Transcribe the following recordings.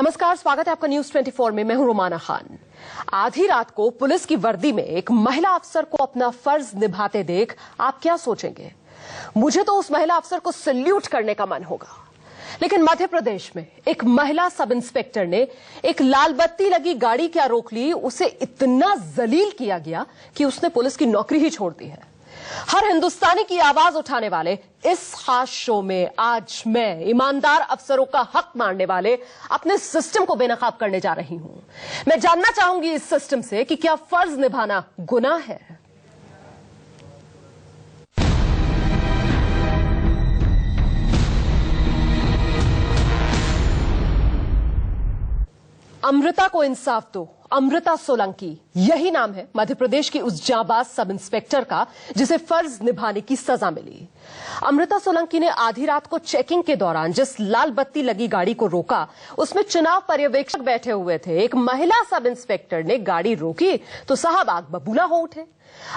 नमस्कार, स्वागत है आपका न्यूज 24 में। मैं हूं रुमाना खान। आधी रात को पुलिस की वर्दी में एक महिला अफसर को अपना फर्ज निभाते देख आप क्या सोचेंगे? मुझे तो उस महिला अफसर को सैल्यूट करने का मन होगा। लेकिन मध्य प्रदेश में एक महिला सब इंस्पेक्टर ने एक लाल बत्ती लगी गाड़ी क्या रोक ली, उसे इतना जलील किया गया कि उसने पुलिस की नौकरी ही छोड़ दी है। हर हिंदुस्तानी की आवाज उठाने वाले इस खास शो में आज मैं ईमानदार अफसरों का हक मारने वाले अपने सिस्टम को बेनकाब करने जा रही हूं। मैं जानना चाहूंगी इस सिस्टम से कि क्या फर्ज निभाना गुनाह है। अमृता को इंसाफ दो। अमृता सोलंकी, यही नाम है मध्य प्रदेश की उस जांबाज सब इंस्पेक्टर का जिसे फर्ज निभाने की सजा मिली। अमृता सोलंकी ने आधी रात को चेकिंग के दौरान जिस लाल बत्ती लगी गाड़ी को रोका, उसमें चुनाव पर्यवेक्षक बैठे हुए थे। एक महिला सब इंस्पेक्टर ने गाड़ी रोकी तो साहब आग बबूला हो उठे।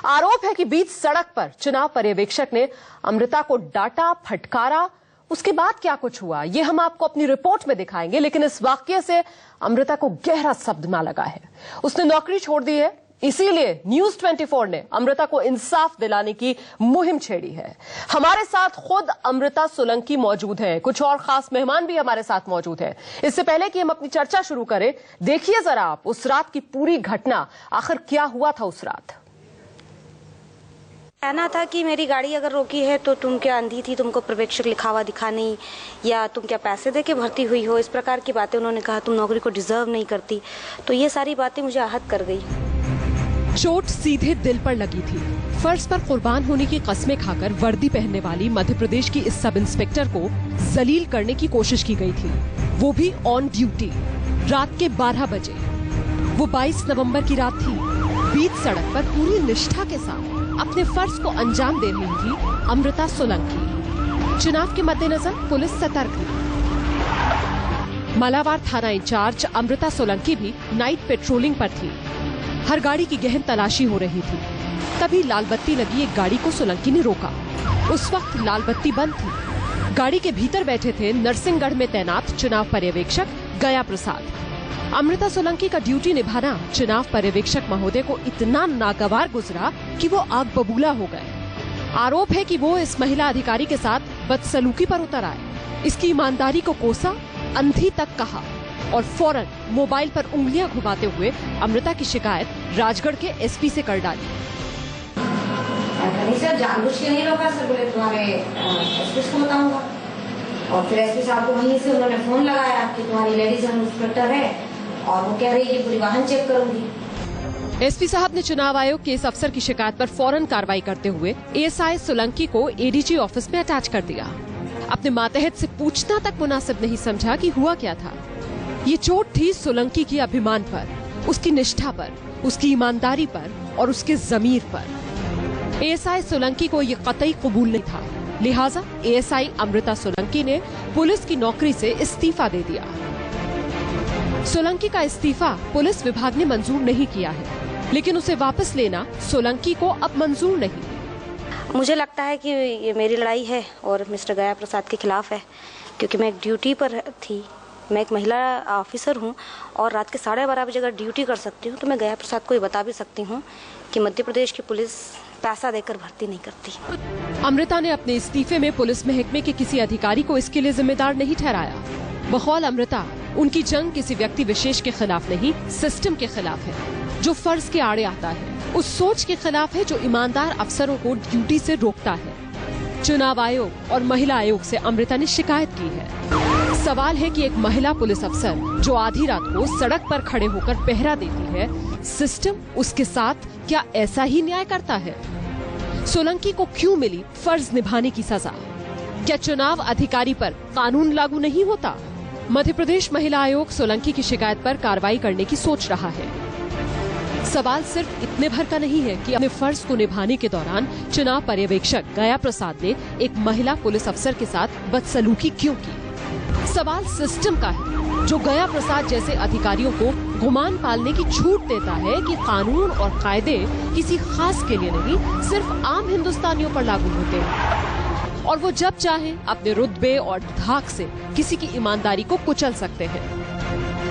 आरोप है कि बीच सड़क पर चुनाव पर्यवेक्षक ने अमृता को डांटा, फटकारा। उसके बाद क्या कुछ हुआ ये हम आपको अपनी रिपोर्ट में दिखाएंगे, लेकिन इस वाकये से अमृता को गहरा सदमा लगा है। उसने नौकरी छोड़ दी है, इसीलिए न्यूज 24 ने अमृता को इंसाफ दिलाने की मुहिम छेड़ी है। हमारे साथ खुद अमृता सोलंकी मौजूद है, कुछ और खास मेहमान भी हमारे साथ मौजूद हैं। इससे पहले कि हम अपनी चर्चा शुरू करें, देखिए जरा आप उस रात की पूरी घटना, आखिर क्या हुआ था उस रात। कहना था कि मेरी गाड़ी अगर रोकी है तो तुम क्या अंधी थी, तुमको पर्यवेक्षक लिखा दिखा नहीं, या तुम क्या पैसे दे के भर्ती हुई हो, इस प्रकार की बातें उन्होंने कहा। तुम नौकरी को डिजर्व नहीं करती। तो ये सारी बातें मुझे आहत कर गई। चोट सीधे दिल पर लगी थी। फर्ज पर कुर्बान होने की कस्में खाकर वर्दी पहनने वाली मध्य प्रदेश की इस सब इंस्पेक्टर को जलील करने की कोशिश की गई थी, वो भी ऑन ड्यूटी। रात के 12 बजे, वो 22 नवंबर की रात थी। बीच सड़क पर पूरी निष्ठा के साथ अपने फर्ज को अंजाम दे रही थी अमृता सोलंकी। चुनाव के मद्देनजर पुलिस सतर्क थी। मालावार थाना इंचार्ज अमृता सोलंकी भी नाइट पेट्रोलिंग पर थी। हर गाड़ी की गहन तलाशी हो रही थी। तभी लाल बत्ती लगी एक गाड़ी को सोलंकी ने रोका। उस वक्त लाल बत्ती बंद थी। गाड़ी के भीतर बैठे थे नरसिंहगढ़ में तैनात चुनाव पर्यवेक्षक गया प्रसाद। अमृता सोलंकी का ड्यूटी निभाना चुनाव पर्यवेक्षक महोदय को इतना नागवार गुजरा कि वो आग बबूला हो गए। आरोप है कि वो इस महिला अधिकारी के साथ बदसलूकी पर उतर आए। इसकी ईमानदारी को कोसा, अंधी तक कहा और फौरन मोबाइल पर उंगलियां घुमाते हुए अमृता की शिकायत राजगढ़ के एसपी से कर डाली। सर जानबूझ के नहीं रोका सर, बोले तुम्हारे एसपी को बताऊंगा। और फिर एसपी साहब को वहीं से उन्होंने फोन लगाया कि तुम्हारी लेडीज इंस्पेक्टर है और वो कह रही है कि पूरी वाहन चेक करूंगी। एसपी साहब ने चुनाव आयोग के इस अफसर की शिकायत पर फौरन कार्रवाई करते हुए एएसआई सोलंकी को एडीजी ऑफिस में अटैच कर दिया। अपने मातहत से पूछना तक मुनासिब नहीं समझा कि हुआ क्या था। ये चोट थी सोलंकी की अभिमान पर, उसकी निष्ठा पर, उसकी ईमानदारी पर और उसके ज़मीर पर। एएसआई सोलंकी को ये कतई कबूल नहीं था, लिहाजा एएसआई अमृता सोलंकी ने पुलिस की नौकरी से इस्तीफा दे दिया। सोलंकी का इस्तीफा पुलिस विभाग ने मंजूर नहीं किया है, लेकिन उसे वापस लेना सोलंकी को अब मंजूर नहीं। मुझे लगता है कि ये मेरी लड़ाई है और मिस्टर गया प्रसाद के खिलाफ है, क्योंकि मैं एक ड्यूटी पर थी। मैं एक महिला ऑफिसर हूं और रात के 12:30 बजे अगर ड्यूटी कर सकती हूं तो मैं गया प्रसाद को ये बता भी सकती हूं कि मध्य प्रदेश की पुलिस पैसा देकर भर्ती नहीं करती। अमृता ने अपने इस्तीफे में पुलिस महकमे के किसी अधिकारी को इसके लिए जिम्मेदार नहीं ठहराया। बकौल अमृता, उनकी जंग किसी व्यक्ति विशेष के खिलाफ नहीं, सिस्टम के खिलाफ है जो फर्ज के आड़े आता है। उस सोच के खिलाफ है जो ईमानदार अफसरों को ड्यूटी से रोकता है। चुनाव आयोग और महिला आयोग से अमृता ने शिकायत की है। सवाल है कि एक महिला पुलिस अफसर जो आधी रात को सड़क पर खड़े होकर पहरा देती है, सिस्टम उसके साथ क्या ऐसा ही न्याय करता है? सोलंकी को क्यों मिली फर्ज निभाने की सजा? क्या चुनाव अधिकारी पर कानून लागू नहीं होता? मध्य प्रदेश महिला आयोग सोलंकी की शिकायत पर कार्रवाई करने की सोच रहा है। सवाल सिर्फ इतने भर का नहीं है कि अपने फर्ज को निभाने के दौरान चुनाव पर्यवेक्षक गया प्रसाद ने एक महिला पुलिस अफसर के साथ बदसलूकी क्यों की। सवाल सिस्टम का है जो गया प्रसाद जैसे अधिकारियों को गुमान पालने की छूट देता है कि कानून और कायदे किसी खास के लिए नहीं, सिर्फ आम हिंदुस्तानियों पर लागू होते हैं और वो जब चाहे अपने रुतबे और धाक से किसी की ईमानदारी को कुचल सकते हैं।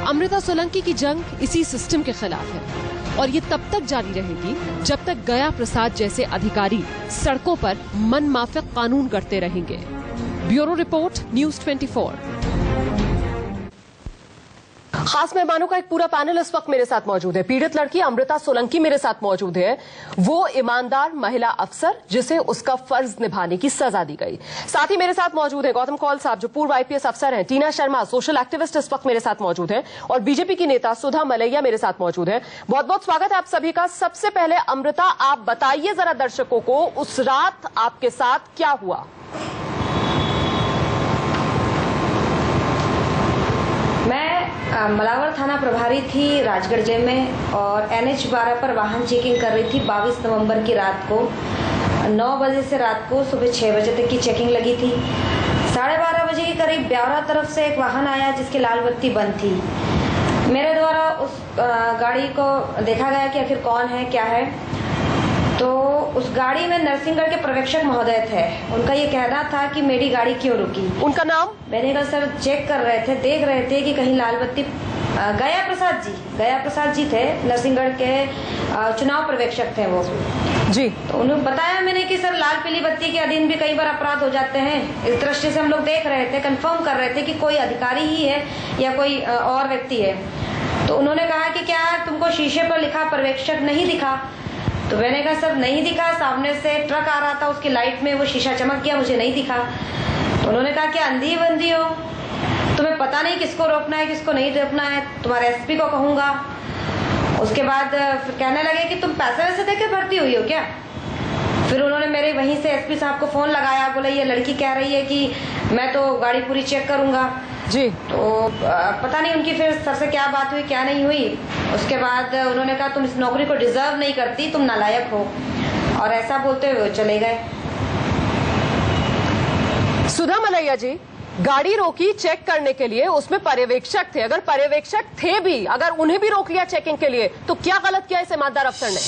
अमृता सोलंकी की जंग इसी सिस्टम के खिलाफ है और ये तब तक जारी रहेगी जब तक गया प्रसाद जैसे अधिकारी सड़कों पर मनमाफिक कानून करते रहेंगे। Bureau report, news 24। खास मेहमानों का एक पूरा पैनल इस वक्त मेरे साथ मौजूद है। पीड़ित लड़की अमृता सोलंकी मेरे साथ मौजूद है। वो ईमानदार महिला अफसर जिसे उसका फर्ज निभाने की सजा दी गई। साथ ही मेरे साथ मौजूद है गौतम कौल साहब जो पूर्व IPS अफसर हैं, टीना शर्मा सोशल एक्टिविस्ट इस वक्त मेरे साथ मौजूद है और बीजेपी की नेता सुधा मलैया मेरे साथ मौजूद है। बहुत बहुत स्वागत है आप सभी का। सबसे पहले अमृता, आप बताइए जरा दर्शकों को उस रात आपके साथ क्या हुआ। मलावर थाना प्रभारी थी राजगढ़ जेल में और NH 12 पर वाहन चेकिंग कर रही थी। 22 नवंबर की रात को 9 बजे से रात को सुबह 6 बजे तक की चेकिंग लगी थी। 12:30 बजे के करीब ब्यावरा तरफ से एक वाहन आया जिसकी लाल बत्ती बंद थी। मेरे द्वारा उस गाड़ी को देखा गया कि आखिर कौन है क्या है, तो उस गाड़ी में नरसिंहगढ़ के पर्यवेक्षक महोदय थे। उनका ये कहना था कि मेरी गाड़ी क्यों रुकी। उनका नाम? मैंने कहा सर चेक कर रहे थे, देख रहे थे कि कहीं लाल बत्ती। गया प्रसाद जी थे, नरसिंहगढ़ के चुनाव पर्यवेक्षक थे वो जी। तो उन्होंने बताया मैंने कि सर लाल पीली बत्ती के अधीन भी कई बार अपराध हो जाते हैं। इस दृष्टि से हम लोग देख रहे थे, कंफर्म कर रहे थे कि कोई अधिकारी ही है या कोई और व्यक्ति है। तो उन्होंने कहा कि क्या तुमको शीशे पर लिखा पर्यवेक्षक नहीं दिखा? तो मैंने कहा सर नहीं दिखा, सामने से ट्रक आ रहा था उसकी लाइट में वो शीशा चमक गया, मुझे नहीं दिखा। तो उन्होंने कहा क्या अंधी बंदी हो, तुम्हें पता नहीं किसको रोकना है किसको नहीं रोकना है, तुम्हारे SP को कहूंगा। उसके बाद फिर कहने लगे कि तुम पैसे वैसे देकर भर्ती हुई हो क्या। फिर उन्होंने मेरे वहीं से SP साहब को फोन लगाया, बोले ये लड़की कह रही है कि मैं तो गाड़ी पूरी चेक करूंगा जी। तो पता नहीं उनकी फिर सर से क्या बात हुई क्या नहीं हुई। उसके बाद उन्होंने कहा तुम इस नौकरी को डिजर्व नहीं करती, तुम नालायक हो, और ऐसा बोलते हुए चले गए। सुधा मलैया जी, गाड़ी रोकी चेक करने के लिए, उसमें पर्यवेक्षक थे। अगर पर्यवेक्षक थे भी, अगर उन्हें भी रोक लिया चेकिंग के लिए, तो क्या गलत किया इस ईमानदार अफसर ने?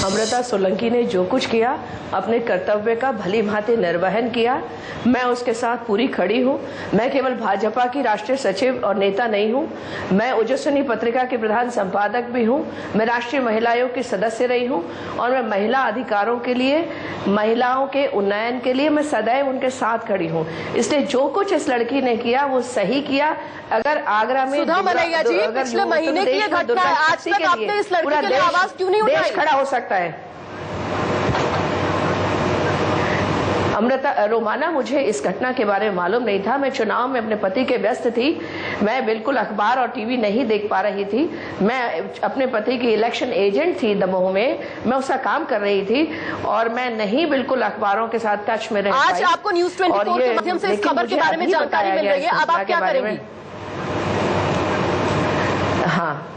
अमृता सोलंकी ने जो कुछ किया अपने कर्तव्य का भली भांति निर्वहन किया। मैं उसके साथ पूरी खड़ी हूँ। मैं केवल भाजपा की राष्ट्रीय सचिव और नेता नहीं हूँ, मैं ओजस्विनी पत्रिका के प्रधान संपादक भी हूँ, मैं राष्ट्रीय महिला आयोग की सदस्य रही हूँ और मैं महिला अधिकारों के लिए, महिलाओं के उन्नयन के लिए मैं सदैव उनके साथ खड़ी हूँ। इसलिए जो कुछ इस लड़की ने किया वो सही किया। अगर आगरा में सुधा मलैया जी, पिछले महीने की घटना है, आज तक आपने इस लड़की के लिए आवाज क्यों नहीं उठाई? देश खड़ा हो सकता है। अमृता रोमाना, मुझे इस घटना के बारे में मालूम नहीं था। मैं चुनाव में अपने पति के व्यस्त थी, मैं बिल्कुल अखबार और टीवी नहीं देख पा रही थी। मैं अपने पति की इलेक्शन एजेंट थी दमोह में, मैं उसका काम कर रही थी और मैं नहीं बिल्कुल अखबारों के साथ टच में रह पाई। आज आपको न्यूज़ 24 के माध्यम से इस खबर के बारे में जानकारी मिल रही है, अब आप क्या करेंगी? हाँ,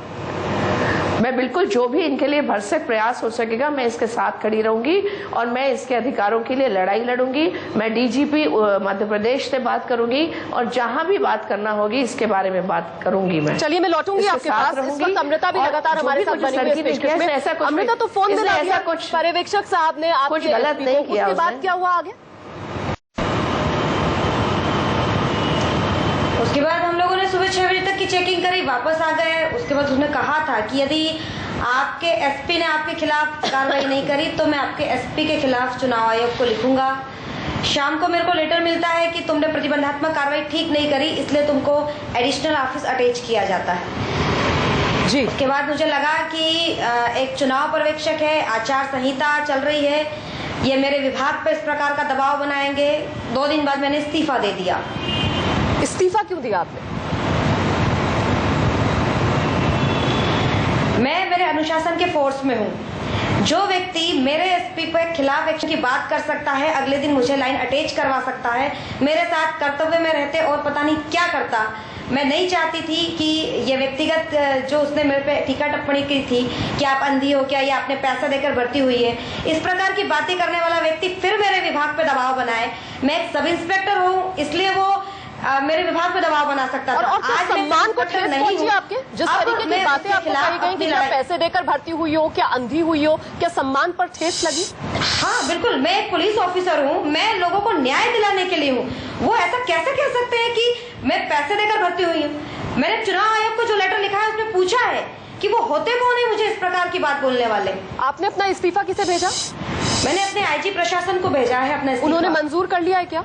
मैं बिल्कुल जो भी इनके लिए भरसक प्रयास हो सकेगा मैं इसके साथ खड़ी रहूंगी और मैं इसके अधिकारों के लिए लड़ाई लड़ूंगी। मैं DGP मध्य प्रदेश से बात करूंगी और जहां भी बात करना होगी इसके बारे में बात करूंगी। मैं चलिए मैं लौटूंगी आपके पास। इस वक्त अमृता भी लगातार हमारे साथ बनी हुई है। ऐसा कुछ अमृता तो फोन मिला दिया कुछ पर्यवेक्षक साहब ने, आप कुछ गलत नहीं किया। उसके बाद क्या हुआ आगे? उसके बाद हम लोगों ने सुबह 6 बजे तक की चेकिंग करी, वापस आ गए। उसके बाद उसने कहा था कि यदि आपके SP ने आपके खिलाफ कार्रवाई नहीं करी तो मैं आपके SP के खिलाफ चुनाव आयोग को लिखूंगा। शाम को मेरे को लेटर मिलता है कि तुमने प्रतिबंधात्मक कार्रवाई ठीक नहीं करी, इसलिए तुमको एडिशनल ऑफिस अटैच किया जाता है जी। उसके बाद मुझे लगा कि एक चुनाव पर्यवेक्षक है, आचार संहिता चल रही है, ये मेरे विभाग पर इस प्रकार का दबाव बनाएंगे। 2 दिन बाद मैंने इस्तीफा दे दिया। इस्तीफा क्यों दिया आपने? मैं मेरे अनुशासन के फोर्स में हूँ। जो व्यक्ति मेरे SP के खिलाफ एक्शन की बात कर सकता है, अगले दिन मुझे लाइन अटैच करवा सकता है, मेरे साथ कर्तव्य में रहते और पता नहीं क्या करता। मैं नहीं चाहती थी कि ये व्यक्तिगत जो उसने मेरे पे टीका टिप्पणी की थी कि आप अंधी हो क्या या आपने पैसा देकर भर्ती हुई है, इस प्रकार की बातें करने वाला व्यक्ति फिर मेरे विभाग पे दबाव बनाए। मैं एक सब इंस्पेक्टर हूँ, इसलिए वो मेरे विभाग पे दबाव बना सकता था। और आज सम्मान को ठेस पहुंची आपके? जिस तरीके की बातें आपको कही गई कि क्या पैसे देकर भर्ती हुई हो, क्या अंधी हुई हो, क्या सम्मान पर ठेस लगी? हाँ बिल्कुल, मैं एक पुलिस ऑफिसर हूँ, मैं लोगों को न्याय दिलाने के लिए हूँ। वो ऐसा कैसे कह सकते हैं कि मैं पैसे देकर भर्ती हुई हूँ? मैंने चुनाव आयोग को जो लेटर लिखा है उसमें पूछा है कि वो होते कौन है मुझे इस प्रकार की बात बोलने वाले। आपने अपना इस्तीफा किसे भेजा? मैंने अपने आईजी प्रशासन को भेजा है अपना इस्तीफा। उन्होंने मंजूर कर लिया है क्या?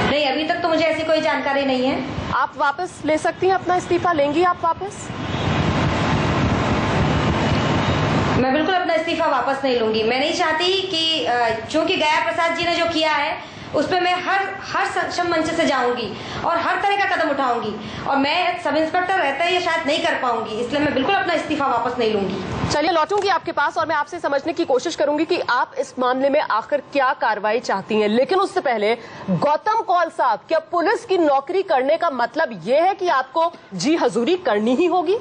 नहीं, अभी तक तो मुझे ऐसी कोई जानकारी नहीं है। आप वापस ले सकती हैं अपना इस्तीफा? लेंगी आप वापस? मैं बिल्कुल अपना इस्तीफा वापस नहीं लूंगी। मैं नहीं चाहती कि चूंकि गया प्रसाद जी ने जो किया है उस पर मैं हर सक्षम मंच से जाऊंगी और हर तरह का कदम उठाऊंगी, और मैं सब इंस्पेक्टर रहते ही शायद नहीं कर पाऊंगी, इसलिए मैं बिल्कुल अपना इस्तीफा वापस नहीं लूंगी। चलिए, लौटूंगी आपके पास और मैं आपसे समझने की कोशिश करूंगी कि आप इस मामले में आखिर क्या कार्रवाई चाहती हैं। लेकिन उससे पहले गौतम कौल साहब, क्या पुलिस की नौकरी करने का मतलब यह है कि आपको जी हजूरी करनी ही होगी?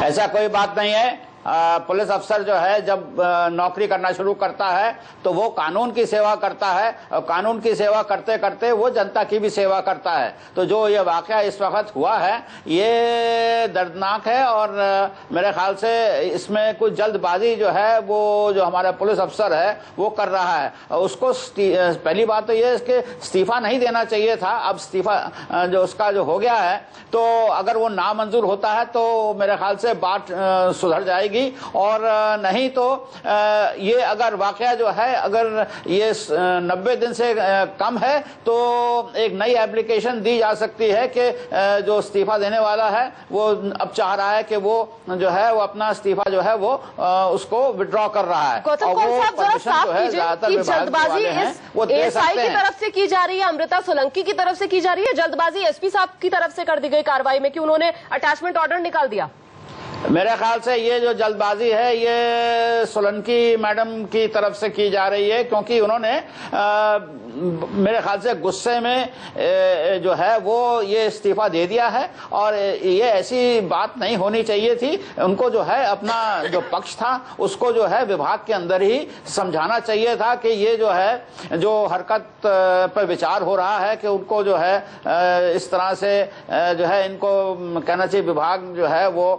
ऐसा कोई बात नहीं है। पुलिस अफसर जो है जब नौकरी करना शुरू करता है तो वो कानून की सेवा करता है, और कानून की सेवा करते करते वो जनता की भी सेवा करता है। तो जो ये वाकया इस वक्त हुआ है ये दर्दनाक है, और मेरे ख्याल से इसमें कुछ जल्दबाजी जो है वो जो हमारा पुलिस अफसर है वो कर रहा है। उसको पहली बात तो ये कि इस्तीफा नहीं देना चाहिए था। अब इस्तीफा जो उसका जो हो गया है, तो अगर वो नामंजूर होता है तो मेरे ख्याल से बात सुधर जाएगी, और नहीं तो ये अगर वाकया जो है अगर ये 90 दिन से कम है तो एक नई एप्लीकेशन दी जा सकती है कि जो इस्तीफा देने वाला है वो अब चाह रहा है कि वो जो है वो अपना इस्तीफा जो है वो उसको विड्रॉ कर रहा है। गौतम कौल साहब, जरा साफ कीजिए कि जल्दबाजी एएसआई की तरफ से की जा रही है, अमृता सोलंकी की तरफ से की जा रही है, जल्दबाजी एसपी साहब की तरफ से कर दी गई कार्रवाई में कि उन्होंने अटैचमेंट ऑर्डर निकाल दिया? मेरे ख्याल से ये जो जल्दबाजी है ये सोलंकी मैडम की तरफ से की जा रही है, क्योंकि उन्होंने मेरे ख्याल से गुस्से में जो है वो ये इस्तीफा दे दिया है, और ये ऐसी बात नहीं होनी चाहिए थी। उनको जो है अपना जो पक्ष था उसको जो है विभाग के अंदर ही समझाना चाहिए था कि ये जो है जो हरकत पर विचार हो रहा है कि उनको जो है इस तरह से जो है इनको कहना चाहिए विभाग जो है वो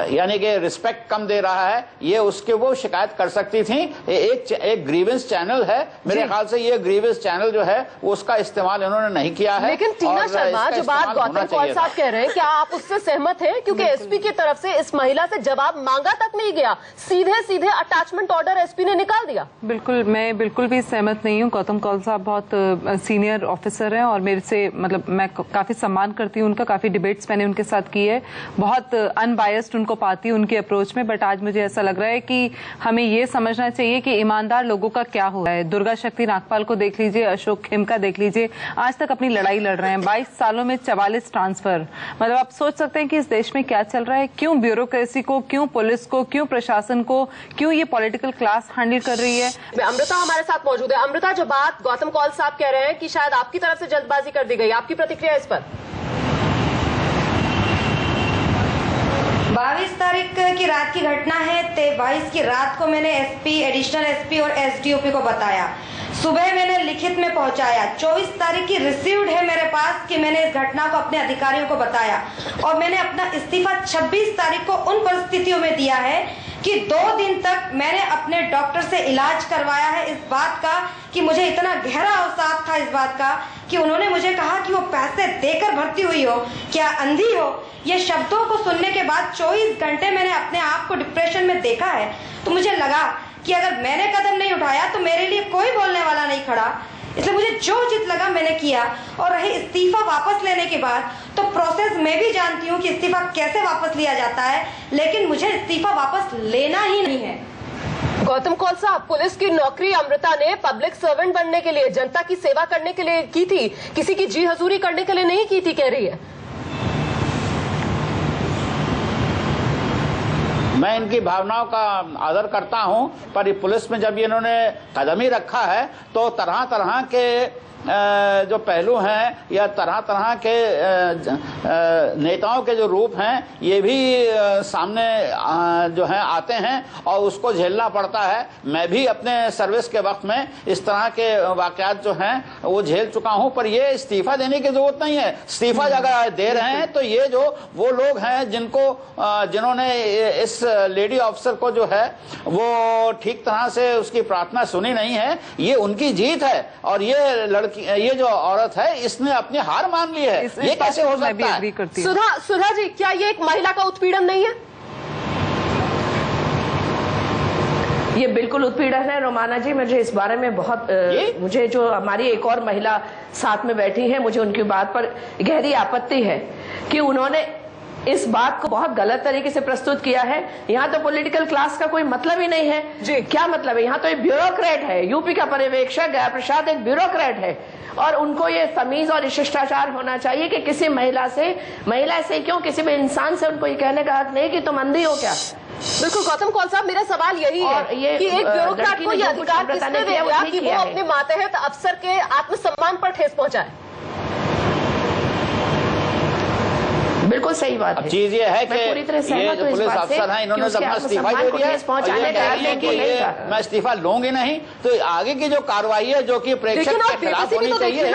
यानी कि रिस्पेक्ट कम दे रहा है, ये उसके वो शिकायत कर सकती थी। एक ग्रीवेंस चैनल है, मेरे ख्याल से ये ग्रीवेंस चैनल जो है वो उसका इस्तेमाल इन्होंने नहीं किया है। लेकिन टीना शर्मा, जो बात गौतम कौल साहब कह रहे हैं, क्या आप उससे सहमत हैं? क्योंकि एसपी की तरफ से इस महिला से जवाब मांगा तक नहीं गया, सीधे सीधे अटैचमेंट ऑर्डर एसपी ने निकाल दिया। बिल्कुल, मैं बिल्कुल भी सहमत नहीं हूँ। गौतम कौल साहब बहुत सीनियर ऑफिसर हैं और मेरे से मतलब मैं काफी सम्मान करती हूँ उनका, काफी डिबेट्स मैंने उनके साथ की है, बहुत अनबायस्ड उनको पाती हूँ उनकी अप्रोच में। बट आज मुझे ऐसा लग रहा है कि हमें ये समझना चाहिए कि ईमानदार लोगों का क्या हो रहा है। दुर्गा शक्ति नागपाल को देख लीजिए, अशोक खेमका देख लीजिए, आज तक अपनी लड़ाई लड़ रहे हैं। 22 सालों में 44 ट्रांसफर। मतलब आप सोच सकते हैं कि इस देश में क्या चल रहा है, क्यों ब्यूरोक्रेसी को, क्यों पुलिस को, क्यों प्रशासन को, क्यों ये पॉलिटिकल क्लास हैंडल कर रही है। अमृता हमारे साथ मौजूद है। अमृता, जो बात गौतम कौल साहब कह रहे हैं कि शायद आपकी तरफ से जल्दबाजी कर दी गई, आपकी प्रतिक्रिया इस पर? 22 तारीख की रात की घटना है। 22 की रात को मैंने एसपी, एडिशनल एसपी और एसडीओपी को बताया, सुबह मैंने लिखित में पहुंचाया। 24 तारीख की रिसीव्ड है मेरे पास कि मैंने इस घटना को अपने अधिकारियों को बताया, और मैंने अपना इस्तीफा 26 तारीख को उन परिस्थितियों में दिया है कि 2 दिन तक मैंने अपने डॉक्टर से इलाज करवाया है इस बात का कि मुझे इतना गहरा अवसाद था इस बात का कि उन्होंने मुझे कहा कि वो पैसे देकर भर्ती हुई हो, क्या अंधी हो। ये शब्दों को सुनने के बाद 24 घंटे मैंने अपने आप को डिप्रेशन में देखा है। तो मुझे लगा कि अगर मैंने कदम नहीं उठाया तो मेरे लिए कोई बोलने वाला नहीं खड़ा, इसलिए मुझे जो उचित लगा मैंने किया। और रही इस्तीफा वापस लेने के बाद, तो प्रोसेस मैं भी जानती हूँ कि इस्तीफा कैसे वापस लिया जाता है, लेकिन मुझे इस्तीफा वापस लेना ही नहीं है। गौतम कौल साहब, पुलिस की नौकरी अमृता ने पब्लिक सर्वेंट बनने के लिए, जनता की सेवा करने के लिए की थी, किसी की जी हजूरी करने के लिए नहीं की थी, कह रही है। मैं इनकी भावनाओं का आदर करता हूं, पर पुलिस में जब इन्होंने कदम ही रखा है तो तरह तरह के जो पहलू हैं या तरह तरह के नेताओं के जो रूप हैं ये भी सामने जो हैं आते हैं और उसको झेलना पड़ता है। मैं भी अपने सर्विस के वक्त में इस तरह के वाकयात जो हैं वो झेल चुका हूं, पर ये इस्तीफा देने की जरूरत नहीं है। इस्तीफा अगर दे रहे हैं तो ये जो वो लोग हैं जिन्होंने इस लेडी ऑफिसर को जो है वो ठीक तरह से उसकी प्रार्थना सुनी नहीं है, ये उनकी जीत है। और ये लड़की लड़की, ये जो औरत है, इसने अपनी हार मान ली है। ये कैसे हो सकता है? सुधा जी, क्या ये एक महिला का उत्पीड़न नहीं है? ये बिल्कुल उत्पीड़न है रोमाना जी। मुझे इस बारे में बहुत मुझे जो हमारी एक और महिला साथ में बैठी है, मुझे उनकी बात पर गहरी आपत्ति है कि उन्होंने इस बात को बहुत गलत तरीके से प्रस्तुत किया है। यहाँ तो पॉलिटिकल क्लास का कोई मतलब ही नहीं है जी। क्या मतलब है? यहाँ तो एक ब्यूरोक्रेट है, यूपी का पर्यवेक्षक गया प्रसाद एक ब्यूरोक्रेट है, और उनको ये तमीज और शिष्टाचार होना चाहिए कि किसी महिला से क्यों, किसी भी इंसान से उनको ये कहने का हक नहीं कि तुम अंधी हो क्या। बिल्कुल गौतम कौल साहब, मेरा सवाल यही है कि एक ब्यूरोक्रेट को ये अधिकार किसने दे दिया कि वो अपने मातहत अफसर के आत्मसम्मान पर ठेस पहुंचाए? बिल्कुल सही बात है। चीज ये है कि पूरी तरह ये जो पुलिस अफसर हैं, इन्होंने अपना इस्तीफा दे दिया, मैं इस्तीफा लूंगी नहीं, तो आगे की जो कार्रवाई है जो कि प्रेक्षक के खिलाफ होनी चाहिए,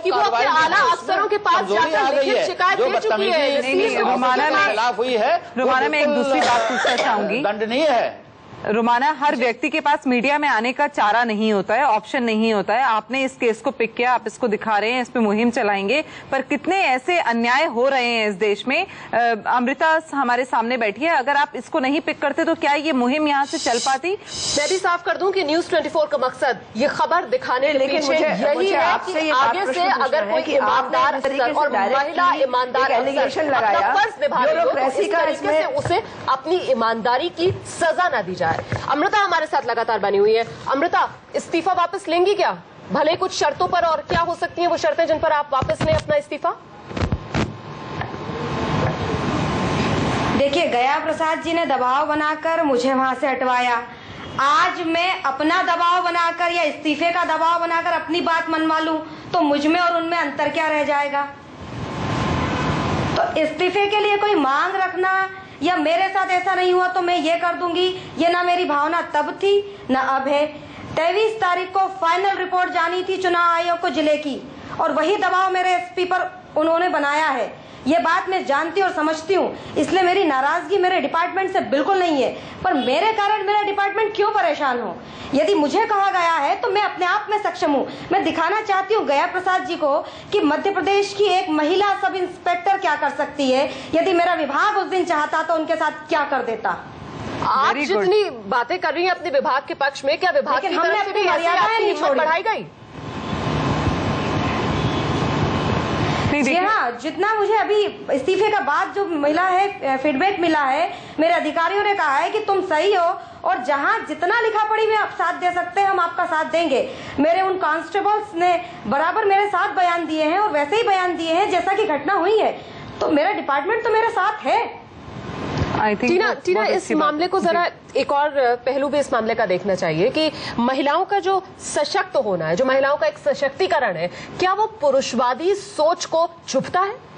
वो आला अफसरों के पास जाकर लिखित शिकायत दे चुकी है, रोमाना के खिलाफ हुई है। रोमाना, मैं एक दूसरी बात पूछना चाहूंगी। दंडनीय है रोमाना, हर व्यक्ति के पास मीडिया में आने का चारा नहीं होता है, ऑप्शन नहीं होता है। आपने इस केस को पिक किया, आप इसको दिखा रहे हैं, इस पे मुहिम चलाएंगे, पर कितने ऐसे अन्याय हो रहे हैं इस देश में। अमृता हमारे सामने बैठी है, अगर आप इसको नहीं पिक करते तो क्या ये मुहिम यहाँ से चल पाती? मैं भी साफ कर दूं कि न्यूज 24 का मकसद ये खबर दिखाने के पीछे यही है कि आगे से अगर कोई ईमानदार अफसर और महिला ईमानदार अफसर अपना फर्ज निभा रही हो तो इस तरीके से उसे अपनी ईमानदारी की सजा न दी जाए। अमृता हमारे साथ लगातार बनी हुई है। अमृता, इस्तीफा वापस लेंगी क्या? भले कुछ शर्तों पर, और क्या हो सकती हैं वो शर्तें जिन पर आप वापस लें अपना इस्तीफा? देखिए, गया प्रसाद जी ने दबाव बनाकर मुझे वहां से हटवाया। आज मैं अपना दबाव बनाकर या इस्तीफे का दबाव बनाकर अपनी बात मनवा लूं तो मुझ में और उनमें अंतर क्या रह जाएगा? तो इस्तीफे के लिए कोई मांग रखना या मेरे साथ ऐसा नहीं हुआ तो मैं ये कर दूंगी, ये ना मेरी भावना तब थी ना अब है। 23 तारीख को फाइनल रिपोर्ट जानी थी चुनाव आयोग को जिले की, और वही दबाव मेरे एसपी पर उन्होंने बनाया है। ये बात मैं जानती और समझती हूँ, इसलिए मेरी नाराजगी मेरे डिपार्टमेंट से बिल्कुल नहीं है, पर मेरे कारण मेरा डिपार्टमेंट क्यों परेशान हो? यदि मुझे कहा गया है तो मैं अपने आप में सक्षम हूँ। मैं दिखाना चाहती हूँ गया प्रसाद जी को कि मध्य प्रदेश की एक महिला सब इंस्पेक्टर क्या कर सकती है। यदि मेरा विभाग उस दिन चाहता तो उनके साथ क्या कर देता। आप जितनी बातें कर रही हैं अपने विभाग के पक्ष में, क्या विभाग की तरफ से भी मर्यादाएं नहीं बढ़ाई गई? जी हाँ, जितना मुझे अभी इस्तीफे का बाद जो मिला है, फीडबैक मिला है, मेरे अधिकारियों ने कहा है कि तुम सही हो और जहाँ जितना लिखा पढ़ी में आप साथ दे सकते हैं हम आपका साथ देंगे। मेरे उन कांस्टेबल्स ने बराबर मेरे साथ बयान दिए हैं और वैसे ही बयान दिए हैं जैसा कि घटना हुई है, तो मेरा डिपार्टमेंट तो मेरे साथ है। टीना, इस मामले को जरा एक और पहलू भी इस मामले का देखना चाहिए कि महिलाओं का जो सशक्त होना है, जो महिलाओं का एक सशक्तिकरण है, क्या वो पुरुषवादी सोच को छुपता है?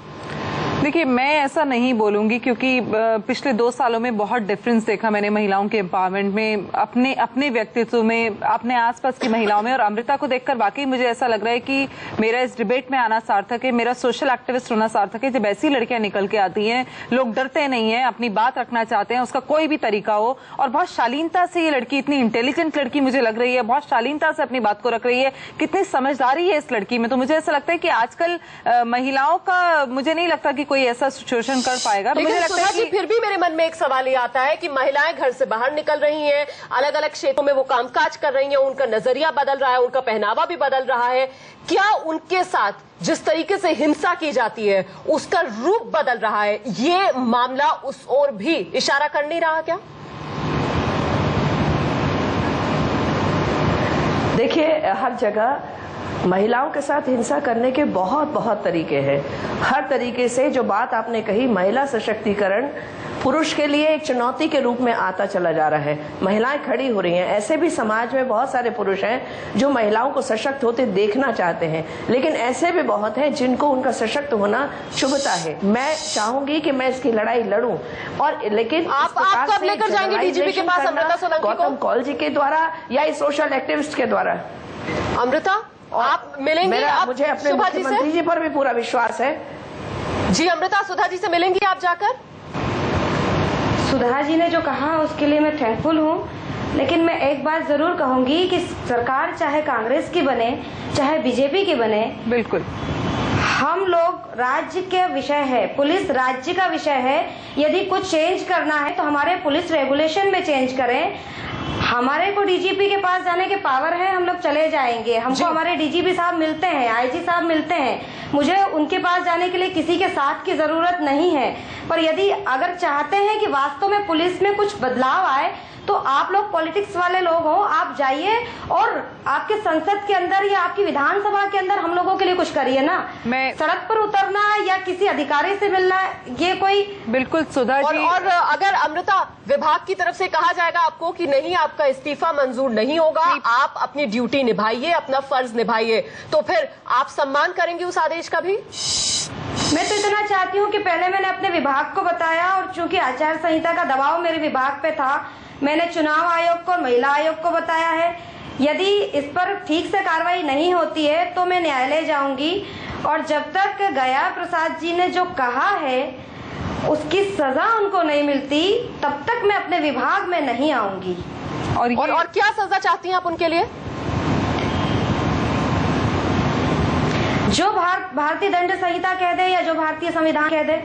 देखिए, मैं ऐसा नहीं बोलूंगी क्योंकि पिछले 2 सालों में बहुत डिफरेंस देखा मैंने महिलाओं के एम्पावरमेंट में, अपने व्यक्तित्व में, अपने आसपास की महिलाओं में। और अमृता को देखकर वाकई मुझे ऐसा लग रहा है कि मेरा इस डिबेट में आना सार्थक है, मेरा सोशल एक्टिविस्ट होना सार्थक है। जब ऐसी लड़कियां निकल के आती हैं, लोग डरते नहीं है, अपनी बात रखना चाहते हैं, उसका कोई भी तरीका हो, और बहुत शालीनता से ये लड़की, इतनी इंटेलिजेंट लड़की मुझे लग रही है, बहुत शालीनता से अपनी बात को रख रही है, कितनी समझदारी है इस लड़की में। तो मुझे ऐसा लगता है कि आजकल महिलाओं का मुझे नहीं लगता कि कोई ऐसा सिचुएशन कर पाएगा। लेकिन सुधा जी, फिर भी मेरे मन में एक सवाल ये आता है कि महिलाएं घर से बाहर निकल रही हैं, अलग अलग क्षेत्रों में वो कामकाज कर रही हैं, उनका नजरिया बदल रहा है, उनका पहनावा भी बदल रहा है। क्या उनके साथ जिस तरीके से हिंसा की जाती है उसका रूप बदल रहा है? ये मामला उस ओर भी इशारा कर नहीं रहा क्या? देखिए, हर जगह महिलाओं के साथ हिंसा करने के बहुत तरीके हैं। हर तरीके से जो बात आपने कही, महिला सशक्तिकरण पुरुष के लिए एक चुनौती के रूप में आता चला जा रहा है। महिलाएं खड़ी हो रही हैं। ऐसे भी समाज में बहुत सारे पुरुष हैं जो महिलाओं को सशक्त होते देखना चाहते हैं, लेकिन ऐसे भी बहुत हैं जिनको उनका सशक्त होना चुभता है। मैं चाहूंगी कि मैं इसकी लड़ाई लड़ूं, और लेकिन आप कब लेकर जाएंगे डीजीपी के पास अमृता सोलंकी को? गौतम कौल जी के द्वारा या इस सोशल एक्टिविस्ट के द्वारा? अमृता, आप मिलेंगी? मुझे अपने मुख्यमंत्री जी पर भी पूरा विश्वास है। जी अमृता, सुधा जी से मिलेंगी आप जाकर? सुधा जी ने जो कहा उसके लिए मैं थैंकफुल हूँ। लेकिन मैं एक बात जरूर कहूंगी कि सरकार चाहे कांग्रेस की बने चाहे बीजेपी की बने, बिल्कुल हम लोग राज्य के विषय है, पुलिस राज्य का विषय है। यदि कुछ चेंज करना है तो हमारे पुलिस रेगुलेशन में चेंज करें। हमारे को डीजीपी के पास जाने के पावर है, हम लोग चले जाएंगे। हमको हमारे डीजीपी साहब मिलते हैं, आईजी साहब मिलते हैं, मुझे उनके पास जाने के लिए किसी के साथ की जरूरत नहीं है। पर यदि अगर चाहते हैं कि वास्तव में पुलिस में कुछ बदलाव आए तो आप लोग पॉलिटिक्स वाले लोग हो, आप जाइए और आपके संसद के अंदर या आपकी विधानसभा के अंदर हम लोगों के लिए कुछ करिए ना। सड़क पर उतरना या किसी अधिकारी से मिलना ये कोई बिल्कुल सुधा जी। और अगर अमृता विभाग की तरफ से कहा जाएगा आपको कि नहीं आपका इस्तीफा मंजूर नहीं होगा, आप अपनी ड्यूटी निभाइए, अपना फर्ज निभाइए, तो फिर आप सम्मान करेंगे उस आदेश का भी? मैं तो इतना चाहती हूँ कि पहले मैंने अपने विभाग को बताया और चूंकि आचार संहिता का दबाव मेरे विभाग पे था, मैंने चुनाव आयोग को और महिला आयोग को बताया है। यदि इस पर ठीक से कार्रवाई नहीं होती है तो मैं न्यायालय जाऊंगी और जब तक गया प्रसाद जी ने जो कहा है उसकी सजा उनको नहीं मिलती तब तक मैं अपने विभाग में नहीं आऊंगी। और क्या सजा चाहती हैं आप उनके लिए? जो भारतीय दंड संहिता कह दे या जो भारतीय संविधान कह दे।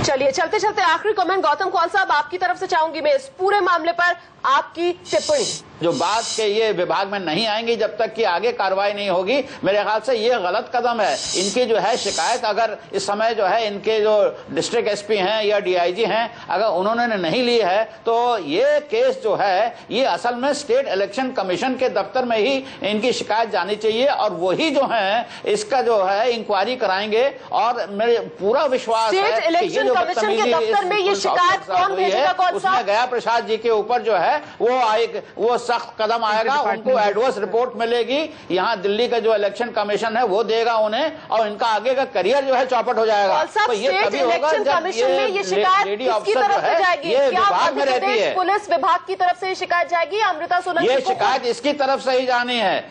चलिए चलते चलते आखिरी कमेंट गौतम कौल साहब आपकी तरफ से चाहूंगी मैं इस पूरे मामले पर आपकी टिप्पणी। जो बात के ये विभाग में नहीं आएंगी जब तक कि आगे कार्रवाई नहीं होगी, मेरे ख्याल से ये गलत कदम है। इनकी जो है शिकायत अगर इस समय जो है इनके जो डिस्ट्रिक्ट एसपी हैं या डीआईजी हैं अगर उन्होंने नहीं ली है तो ये केस जो है ये असल में स्टेट इलेक्शन कमीशन के दफ्तर में ही इनकी शिकायत जानी चाहिए और वही जो है इसका जो है इंक्वायरी कराएंगे। और मेरे पूरा विश्वास है कि ये जो दफ्तर में ये शिकायत कौन भेजेगा? कौन सा? उसमें गया प्रसाद जी के ऊपर जो है वो सख्त कदम आएगा, उनको एडवर्स रिपोर्ट मिलेगी। यहाँ दिल्ली का जो इलेक्शन कमीशन है वो देगा उन्हें और इनका आगे का करियर जो है चौपट हो जाएगा। तो ये तभी होगा जब ये शिकायत किसकी तरफ से जाएगी? ये विभाग में रहती है, पुलिस विभाग की तरफ से शिकायत जाएगी या अमृता सोलंकी? ये शिकायत इसकी तरफ से ही जानी है।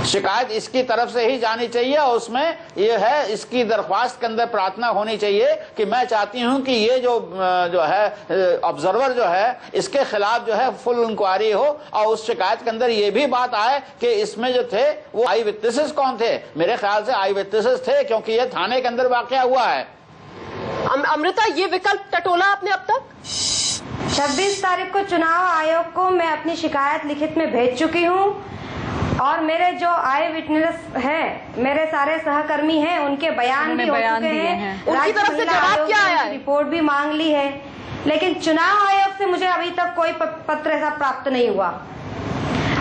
शिकायत इसकी तरफ से ही जानी चाहिए और उसमें ये है इसकी दरख्वास्त के अंदर प्रार्थना होनी चाहिए कि मैं चाहती हूं कि ये जो है ऑब्जर्वर जो है इसके खिलाफ जो है फुल इंक्वायरी हो और उस शिकायत के अंदर ये भी बात आए कि इसमें जो थे वो आई विटनेसेस कौन थे। मेरे ख्याल से आई विटनेसेस थे क्योंकि ये थाने के अंदर वाकया हुआ है। अमृता ये विकल्प टटोला आपने अब तक? 26 तारीख को चुनाव आयोग को मैं अपनी शिकायत लिखित में भेज चुकी हूँ और मेरे जो आई विटनेस हैं, मेरे सारे सहकर्मी हैं, उनके बयान भी हो चुके हैं। उनकी तरफ से जवाब क्या आया? रिपोर्ट भी मांग ली है, लेकिन चुनाव आयोग से मुझे अभी तक कोई पत्र ऐसा प्राप्त नहीं हुआ।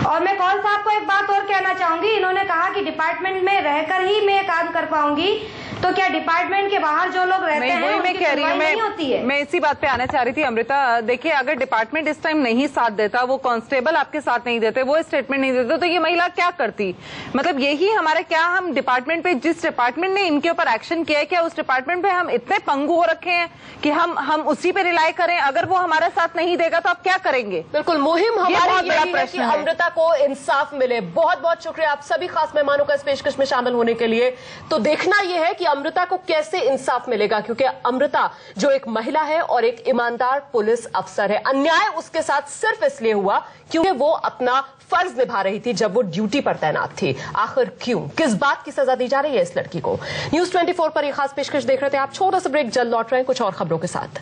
और मैं कौल साहब को एक बात और कहना चाहूंगी, इन्होंने कहा कि डिपार्टमेंट में रहकर ही मैं काम कर पाऊंगी, तो क्या डिपार्टमेंट के बाहर जो लोग रहते हैं मैं कह रही हूँ, मैं इसी बात पे आना चाह रही थी अमृता। देखिए अगर डिपार्टमेंट इस टाइम नहीं साथ देता, वो कांस्टेबल आपके साथ नहीं देते, वो स्टेटमेंट नहीं देते, तो ये महिला क्या करती? मतलब यही हमारा क्या, हम डिपार्टमेंट पे, जिस डिपार्टमेंट ने इनके ऊपर एक्शन किया है, क्या उस डिपार्टमेंट पे हम इतने पंगु हो रखे हैं कि हम उसी पे रिलाई करें? अगर वो हमारा साथ नहीं देगा तो आप क्या करेंगे? बिल्कुल, मुहिम हमारी यही है कि अमृता को इंसाफ मिले। बहुत बहुत शुक्रिया आप सभी खास मेहमानों का इस पेशकश में शामिल होने के लिए। तो देखना यह है कि अमृता को कैसे इंसाफ मिलेगा, क्योंकि अमृता जो एक महिला है और एक ईमानदार पुलिस अफसर है, अन्याय उसके साथ सिर्फ इसलिए हुआ क्योंकि वो अपना फर्ज निभा रही थी जब वो ड्यूटी पर तैनात थी। आखिर क्यों, किस बात की सजा दी जा रही है इस लड़की को? न्यूज़ 24 पर यह खास पेशकश देख रहे थे आप। छोटा सा ब्रेक, जल्द लौट रहे हैं कुछ और खबरों के साथ।